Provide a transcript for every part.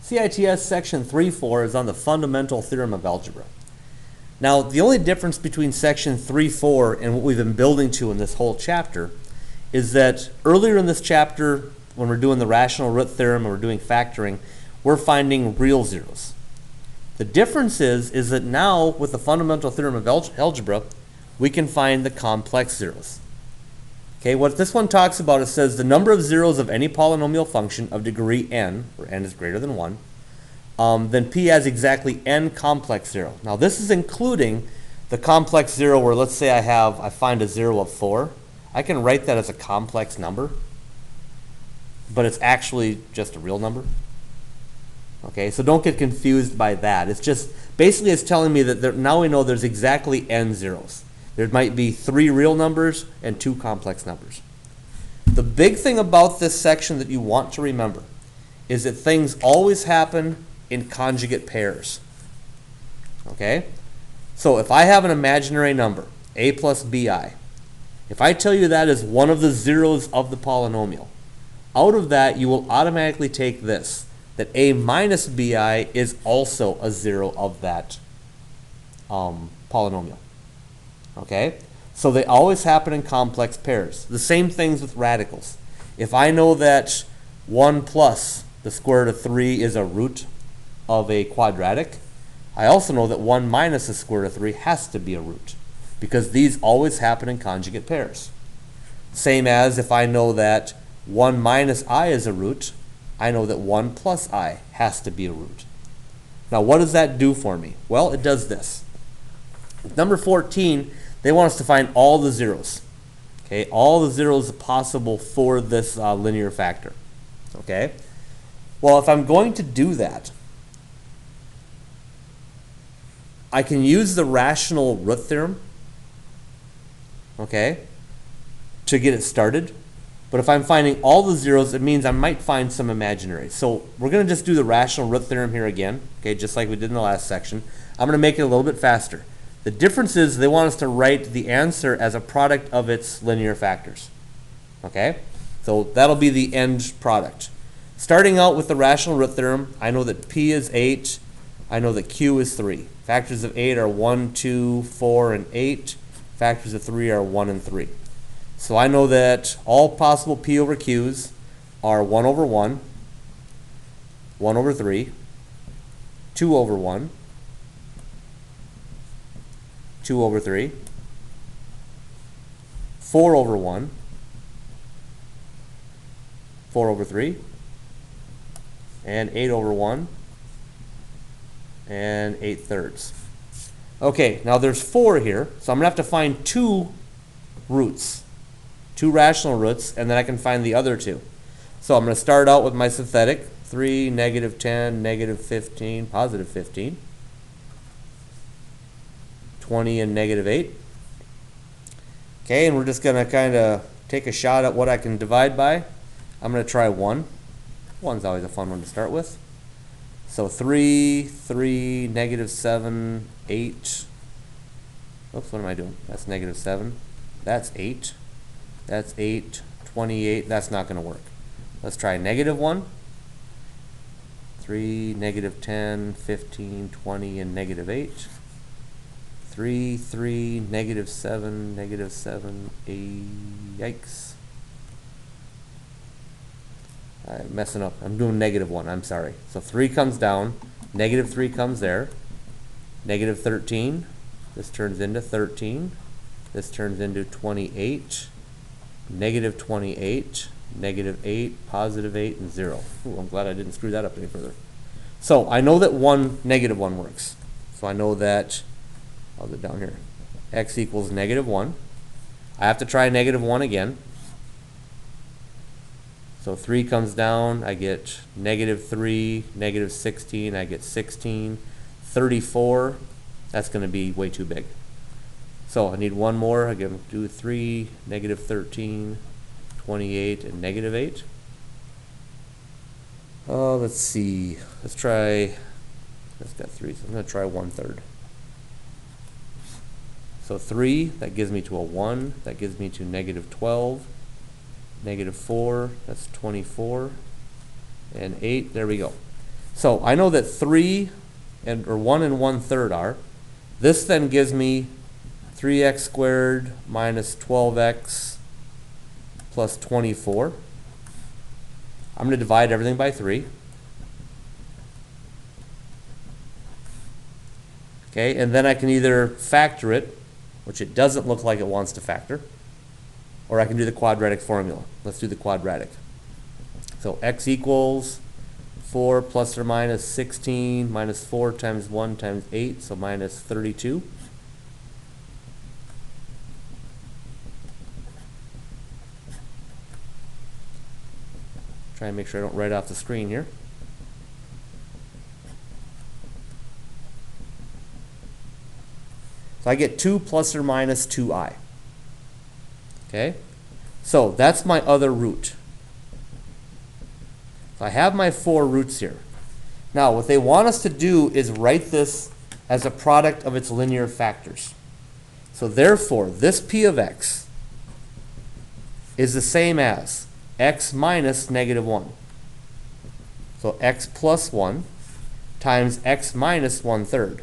CITS section 3.4 is on the fundamental theorem of algebra. Now, the only difference between section 3.4 and what we've been building to in this whole chapter is that earlier in this chapter, when we're doing the rational root theorem and we're doing factoring, we're finding real zeros. The difference is that now, with the fundamental theorem of algebra, we can find the complex zeros. Okay, what this one talks about, it says the number of zeros of any polynomial function of degree n, where n is greater than 1, then p has exactly n complex zero. Now this is including the complex zero where, let's say I find a zero of 4. I can write that as a complex number, but it's actually just a real number. Okay, so don't get confused by that. It's just, basically it's telling me that now we know there's exactly n zeros. There might be 3 real numbers and 2 complex numbers. The big thing about this section that you want to remember is that things always happen in conjugate pairs. Okay? So if I have an imaginary number, a plus bi, if I tell you that is one of the zeros of the polynomial, out of that you will automatically take this, that a minus bi is also a zero of that polynomial. Okay? So they always happen in complex pairs. The same things with radicals. If I know that 1 plus the square root of 3 is a root of a quadratic, I also know that 1 minus the square root of 3 has to be a root, because these always happen in conjugate pairs. Same as if I know that 1 minus I is a root, I know that 1 plus I has to be a root. Now what does that do for me? Well, it does this. Number 14, they want us to find all the zeros. Okay, all the zeros possible for this linear factor. Okay, well, if I'm going to do that, I can use the rational root theorem, okay, to get it started. But if I'm finding all the zeros, it means I might find some imaginaries. So we're going to just do the rational root theorem here again, okay, just like we did in the last section. I'm going to make it a little bit faster. The difference is they want us to write the answer as a product of its linear factors. Okay? So that'll be the end product. Starting out with the rational root theorem, I know that p is 8. I know that q is 3. Factors of 8 are 1, 2, 4, and 8. Factors of 3 are 1 and 3. So I know that all possible p over q's are 1 over 1, 1 over 3, 2 over 1, 2 over 3, 4 over 1, 4 over 3, and 8 over 1, and 8/3. Okay, now there's 4 here, so I'm going to have to find 2 roots, 2 rational roots, and then I can find the other 2. So I'm going to start out with my synthetic, 3, negative 10, negative 15, positive 15. 20 and negative 8. Okay, and we're just going to kind of take a shot at what I can divide by. I'm going to try 1. 1's always a fun one to start with. So 3, 3, negative 7, 8. Oops, what am I doing? That's negative 7. That's 8. That's 8, 28. That's not going to work. Let's try negative 1. 3, negative 10, 15, 20, and negative 8. 3, 3, negative 7, 8, yikes. I'm messing up. I'm doing negative 1, I'm sorry. So 3 comes down, negative 3 comes there, negative 13, this turns into 13, this turns into 28, negative 28, negative 8, positive 8, and 0. Ooh, I'm glad I didn't screw that up any further. So I know that negative 1 works. So I know that, I'll do it down here, x equals negative 1. I have to try negative 1 again. So 3 comes down, I get negative 3, negative 16, I get 16, 34, that's going to be way too big. So I need one more, I can do 3, negative 13, 28, and negative 8. Let's see, let's try, that's got 3, so I'm going to try 1/3. So 3, that gives me to a 1, that gives me to negative 12, negative 4, that's 24, and 8, there we go. So I know that 3 or 1 and 1/3 are. This then gives me 3x squared minus 12x plus 24. I'm going to divide everything by 3. Okay, and then I can either factor it, which it doesn't look like it wants to factor, or I can do the quadratic formula. Let's do the quadratic. So x equals 4 plus or minus 16 minus 4 times 1 times 8, so minus 32. Try and make sure I don't write off the screen here. So I get 2 plus or minus 2i. Okay? So that's my other root. So I have my 4 roots here. Now what they want us to do is write this as a product of its linear factors. So therefore, this p of x is the same as x minus negative 1. So x plus 1 times x minus 1/3.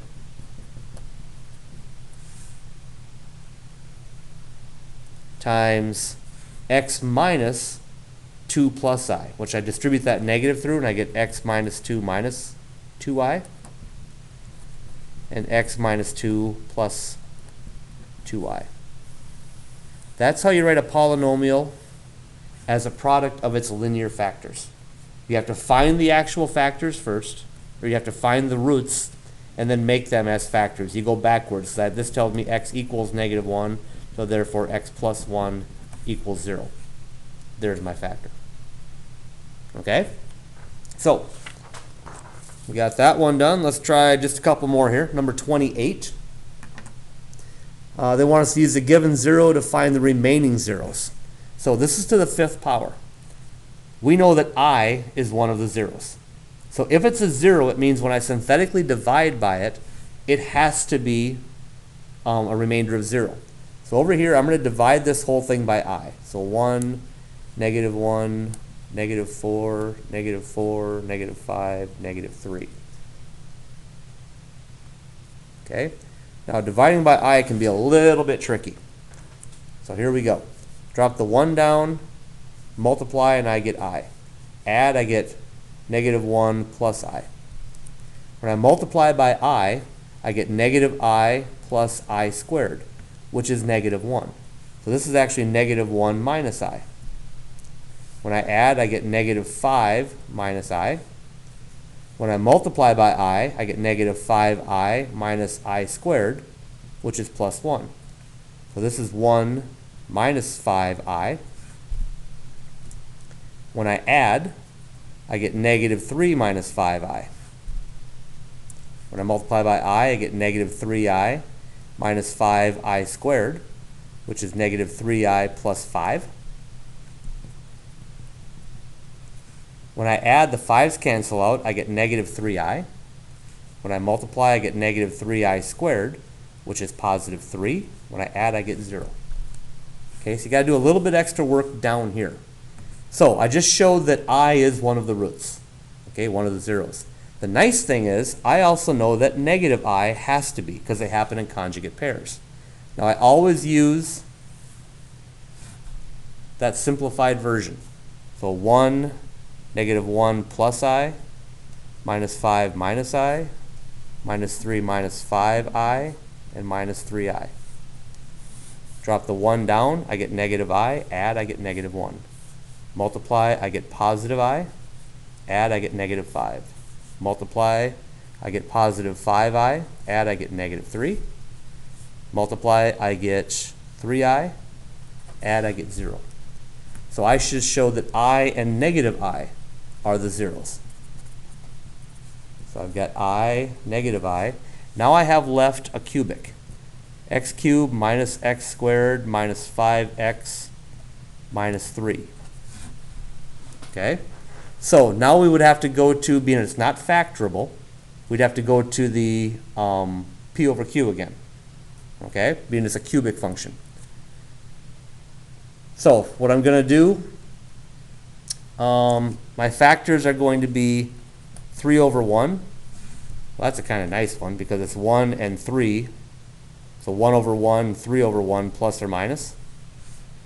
Times x minus 2 plus I, which I distribute that negative through, and I get x minus 2 minus 2i, and x minus 2 plus 2i. That's how you write a polynomial as a product of its linear factors. You have to find the actual factors first, or you have to find the roots and then make them as factors. You go backwards. This tells me x equals negative 1, so therefore x plus 1 equals 0. There's my factor. Okay? So, we got that one done. Let's try just a couple more here. Number 28. They want us to use the given 0 to find the remaining zeros. So this is to the 5th power. We know that I is one of the zeros. So if it's a 0, it means when I synthetically divide by it, it has to be a remainder of 0. So over here, I'm going to divide this whole thing by I. So 1, negative 1, negative 4, negative 4, negative 5, negative 3. Okay? Now dividing by I can be a little bit tricky. So here we go. Drop the 1 down, multiply, and I get I. Add, I get negative 1 plus I. When I multiply by I get negative I plus I squared, which is negative 1. So this is actually negative 1 minus I. When I add, I get negative 5 minus I. When I multiply by I get negative 5i minus I squared, which is plus 1. So this is 1 minus 5i. When I add, I get negative 3 minus 5i. When I multiply by I get negative 3i minus 5i squared, which is negative 3i plus 5. When I add, the 5's cancel out, I get negative 3i. When I multiply, I get negative 3i squared, which is positive 3. When I add, I get 0. Okay, so you got to do a little bit extra work down here. So I just showed that I is one of the roots, okay, one of the zeros. The nice thing is, I also know that negative I has to be, because they happen in conjugate pairs. Now I always use that simplified version. So 1, negative 1 plus I, minus 5 minus I, minus 3 minus 5i, and minus 3i. Drop the 1 down, I get negative I. Add, I get negative 1. Multiply, I get positive I. Add, I get negative 5. Multiply, I get positive 5i. Add, I get negative 3. Multiply, I get 3i. Add, I get 0. So I should show that I and negative I are the zeros. So I've got I, negative I. Now I have left a cubic. X cubed minus x squared minus 5x minus 3. Okay? So now we would have to go to, being it's not factorable, we'd have to go to the p over q again. Okay? Being it's a cubic function. So what I'm going to do, my factors are going to be 3 over 1. Well, that's a kind of nice one because it's 1 and 3. So 1 over 1, 3 over 1, plus or minus.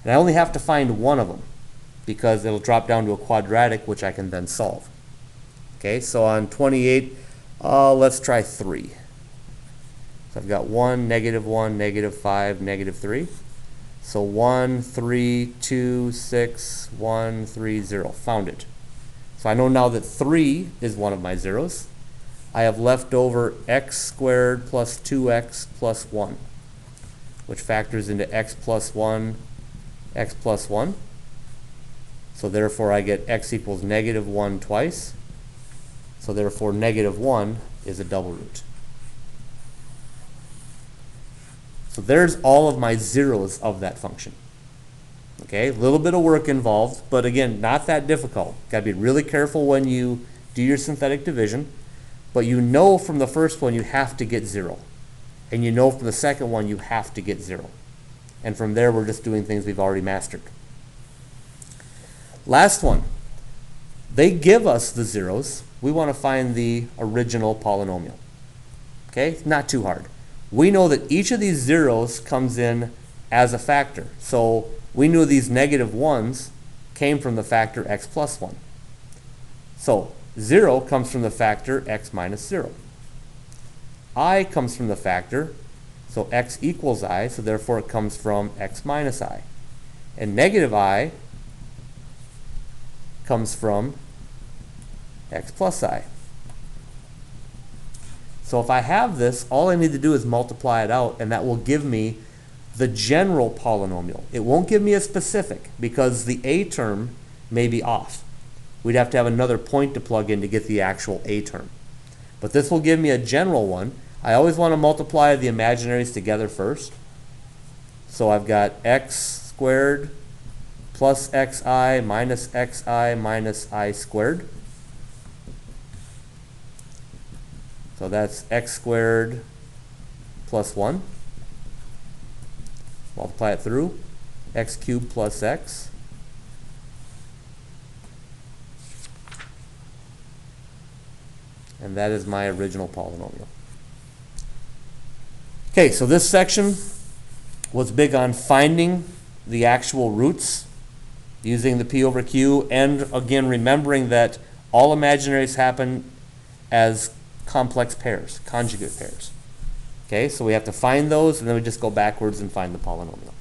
And I only have to find one of them because it'll drop down to a quadratic, which I can then solve. Okay, so on 28, let's try 3. So I've got 1, -1, -5, -3. So 1, 3, 2, 6, 1, 3, 0. Found it. So I know now that 3 is one of my zeros. I have left over x squared plus 2x plus 1, which factors into x plus 1, x plus 1. So therefore I get x equals -1 twice. So therefore -1 is a double root. So there's all of my zeros of that function. Okay, a little bit of work involved, but again, not that difficult. Got to be really careful when you do your synthetic division, but you know from the first one you have to get 0. And you know from the second one you have to get 0. And from there we're just doing things we've already mastered. Last one. They give us the zeros. We want to find the original polynomial. Okay, not too hard. We know that each of these zeros comes in as a factor. So we knew these -1s came from the factor x plus 1. So 0 comes from the factor x minus 0. I comes from the factor, so x equals I, so therefore it comes from x minus I. And -I comes from x plus I. So if I have this, all I need to do is multiply it out, and that will give me the general polynomial. It won't give me a specific, because the a term may be off. We'd have to have another point to plug in to get the actual a term. But this will give me a general one. I always want to multiply the imaginaries together first. So I've got x squared plus xi minus xi minus I squared. So that's x squared plus 1. Multiply it through. X cubed plus x. And that is my original polynomial. Okay, so this section was big on finding the actual roots using the P over Q, and again remembering that all imaginaries happen as complex pairs, conjugate pairs. Okay, so we have to find those, and then we just go backwards and find the polynomial.